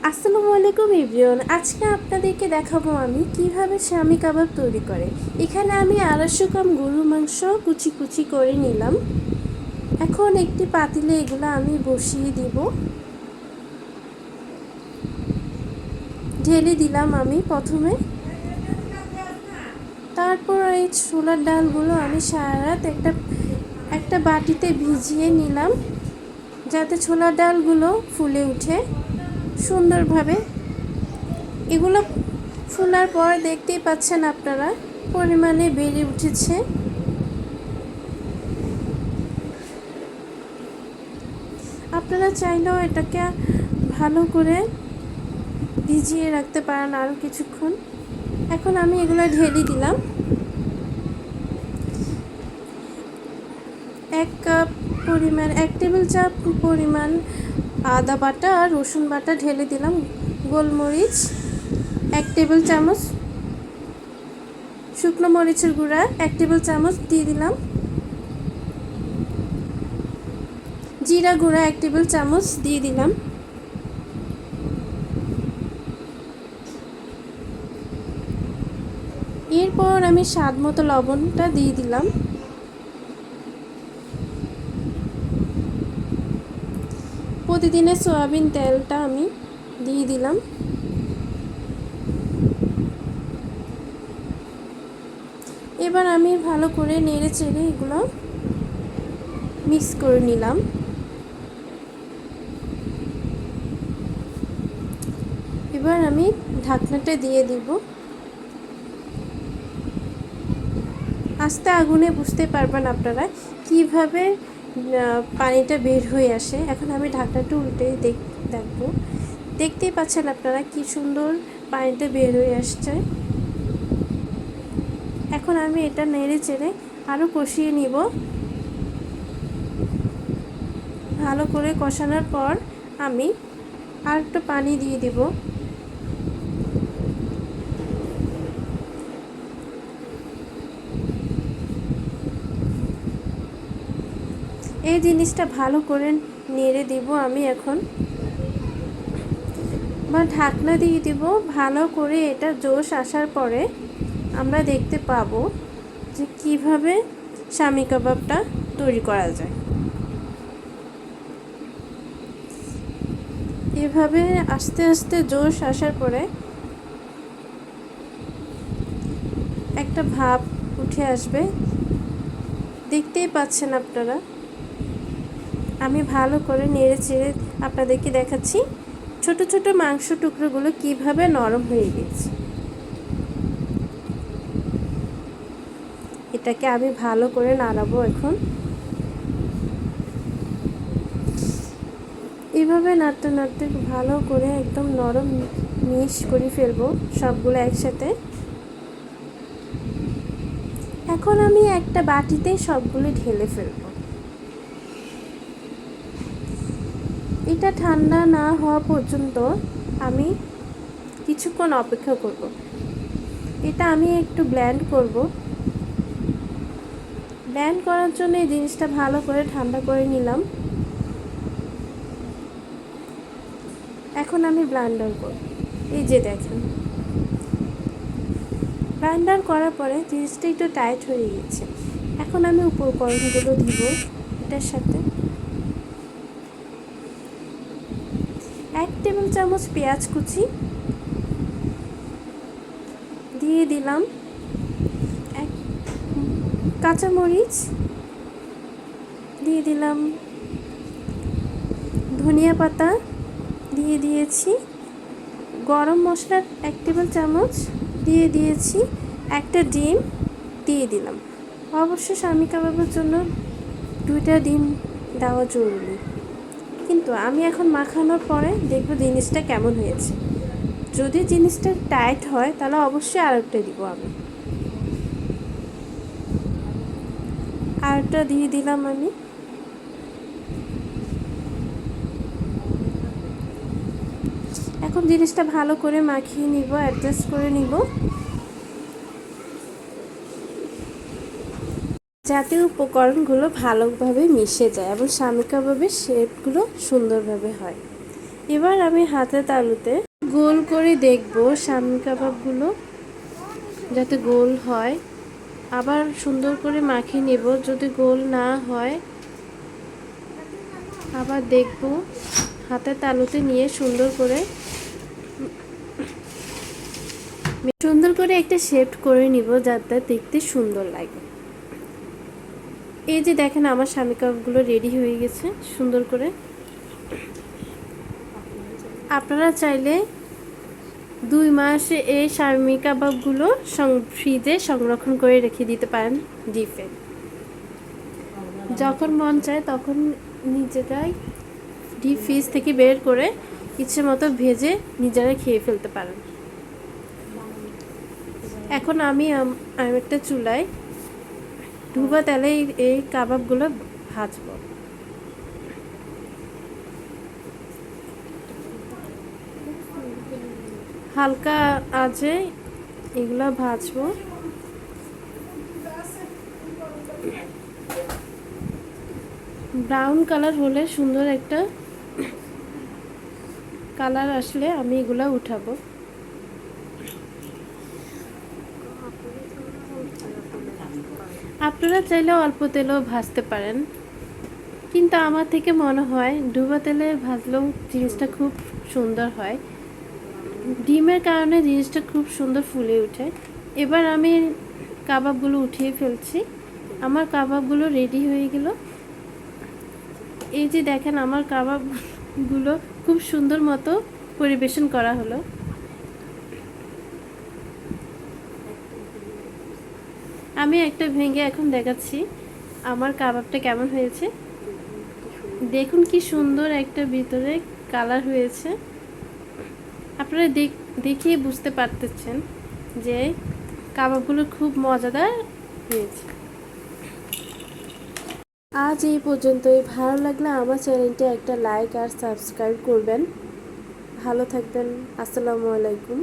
আসসালামু আলাইকুম এভরিওয়ান। আজকে আপনাদেরকে দেখাবো আমি কিভাবে শামি কাবাব তৈরি করে। এখানে আমি 250 গ্রাম গরুর মাংস কুচি কুচি করে নিলাম। এখন একটি পাতিলে এগুলো আমি বসিয়ে দিব। ঢেলে দিলাম আমি প্রথমে। তারপর এই ছোলার ডালগুলো আমি সারা রাত একটা বাটিতে ভিজিয়ে নিলাম, যাতে ছোলার ডালগুলো ফুলে উঠে সুন্দরভাবে। এগুলো ফোলার পর দেখতেই পাচ্ছেন আপনারা পরিমাণে বেড়ে উঠেছে। আপনারা চাইলেও এটাকে ভালো করে ভিজিয়ে রাখতে পারেন আরও কিছুক্ষণ। এখন আমি এগুলো ঢেলে দিলাম। 1 টেবিল চাপ পরিমাণ আদা বাটা আর রসুন বাটা ঢেলে দিলাম। গোলমরিচ 1 টেবিল চামচ, শুকনো মরিচের গুঁড়া 1 টেবিল চামচ দিয়ে দিলাম। জিরা গুঁড়া 1 টেবিল চামচ দিয়ে দিলাম। এরপর আমি স্বাদ মতো লবণটা দিয়ে দিলাম। প্রতিদিনের সয়াবিন তেলটা আমি দিয়ে দিলাম। এবার আমি ভালো করে নেড়ে চেড়ে এগুলো মিক্স করে নিলাম। এবার আমি ঢাকনাটা দিয়ে দিব। আস্তে আগুনে বুঝতে পারবেন আপনারা কিভাবে পানিটা বের হয়ে আসে। এখন আমি ঢাকনাটা উল্টে দেখব। দেখতেই পাচ্ছেন আপনারা কি সুন্দর পানিটা বের হয়ে আসছে। এখন আমি এটা নেড়ে চেড়ে আরও কষিয়ে নিব। ভালো করে কষানোর পর আমি আর একটু পানি দিয়ে দিব। এই জিনিসটা ভালো করে নেড়ে দিব আমি এখন, বা ঢাকনা দিয়ে দিব। ভালো করে এটা জোশ আসার পরে আমরা দেখতে পাবো যে কিভাবে শামি কাবাবটা তৈরি করা যায়। এভাবে আস্তে আস্তে জোশ আসার পরে একটা ভাপ উঠে আসবে, দেখতেই পাচ্ছেন আপনারা। আমি ভালো করে নেড়ে চেড়ে আপনাদেরকে দেখাচ্ছি ছোট ছোট মাংস টুকরোগুলো কিভাবে নরম হয়ে গেছে। এটাকে আমি ভালো করে নাড়াবো এখন। এভাবে নাড়তে নাড়তে ভালো করে একদম নরম মিক্স করে ফেলবো সবগুলো একসাথে। এখন আমি একটা বাটিতে সবগুলো ঢেলে ফেলবো। এটা ঠান্ডা না হওয়া পর্যন্ত আমি কিছুক্ষণ অপেক্ষা করব। এটা আমি একটু ব্লেন্ড করব। ব্লেন্ড করার জন্য এই জিনিসটা ভালো করে ঠান্ডা করে নিলাম। এখন আমি ব্লেন্ডার করব। এই যে দেখেন, ব্লেন্ডার করার পরে জিনিসটা একটু টাইট হয়ে গেছে। এখন আমি উপকরণগুলো দিব এটার সাথে। 1 টেবিল চামচ পেঁয়াজ কুচি দিয়ে দিলাম। কাঁচামরিচ দিয়ে দিলাম। ধনিয়া পাতা দিয়ে দিয়েছি। গরম মশলা 1 টেবিল চামচ দিয়ে দিয়েছি। একটা ডিম দিয়ে দিলাম। অবশ্য শামি কাবাবের জন্য 2টা ডিম দেওয়া জরুরি, কিন্তু আমি এখন মাখানোর পরে দেখব জিনিসটা কেমন হয়েছে। যদি জিনিসটা টাইট হয় তাহলে অবশ্যই আরেকটা দিব। আমি আরেকটা দিয়ে দিলাম। আমি এখন জিনিসটা ভালো করে মাখিয়ে নিব, অ্যাডজাস্ট করে নিব, যাতে উপকরণগুলো ভালোভাবে মিশে যায় এবং শামি কাবাবের শেপগুলো সুন্দরভাবে হয়। এবার আমি হাতে তালুতে গোল করে দেখব শামি কাবাবগুলো যাতে গোল হয়, আবার সুন্দর করে মাখিয়ে নেব। যদি গোল না হয় আবার দেখব, হাতে তালুতে নিয়ে সুন্দর করে একটা শেপ করে নিব যাতে দেখতে সুন্দর লাগে। এই যে দেখেন আমার শামি কাবাবগুলো রেডি হয়ে গেছে সুন্দর করে। আপনারা চাইলে 2 মাস এই শামি কাবাবগুলো ফ্রিজে সংরক্ষণ করে রেখে দিতে পারেন ডিপে। যখন মন চায় তখন নিজেরাই ডিপ ফ্রিজ থেকে বের করে ইচ্ছে মতো ভেজে নিজেরাই খেয়ে ফেলতে পারেন। এখন আমি একটা চুলায় ডুবা তেলে এই কাবাবগুলো ভাজবো। হালকা আঁচে এগুলো ভাজবো। ব্রাউন কালার হলে, সুন্দর একটা কালার আসলে আমি এগুলো উঠাবো। আপনারা চাইলে অল্প তেলেও ভাজতে পারেন, কিন্তু আমার থেকে মনে হয় ডুবা তেলে ভাজলেও জিনিসটা খুব সুন্দর হয়। ডিমের কারণে জিনিসটা খুব সুন্দর ফুলে ওঠে। এবার আমি কাবাবগুলো উঠিয়ে ফেলছি। আমার কাবাবগুলো রেডি হয়ে গেল। এই যে দেখেন আমার কাবাবগুলো খুব সুন্দর মতো পরিবেশন করা হলো। আমি একটা ভেঙে এখন দেখাচ্ছি আমার কাবাবটা কেমন হয়েছে। দেখুন কি সুন্দর একটা ভিতরে কালার হয়েছে। আপনারা দেখিয়ে বুঝতে পারতেছেন যে কাবাবগুলো খুব মজাদার হয়েছে। আজ এই পর্যন্তই। ভালো লাগলে আমার চ্যানেলটি একটা লাইক আর সাবস্ক্রাইব করবেন। ভালো থাকবেন। আসসালামু আলাইকুম।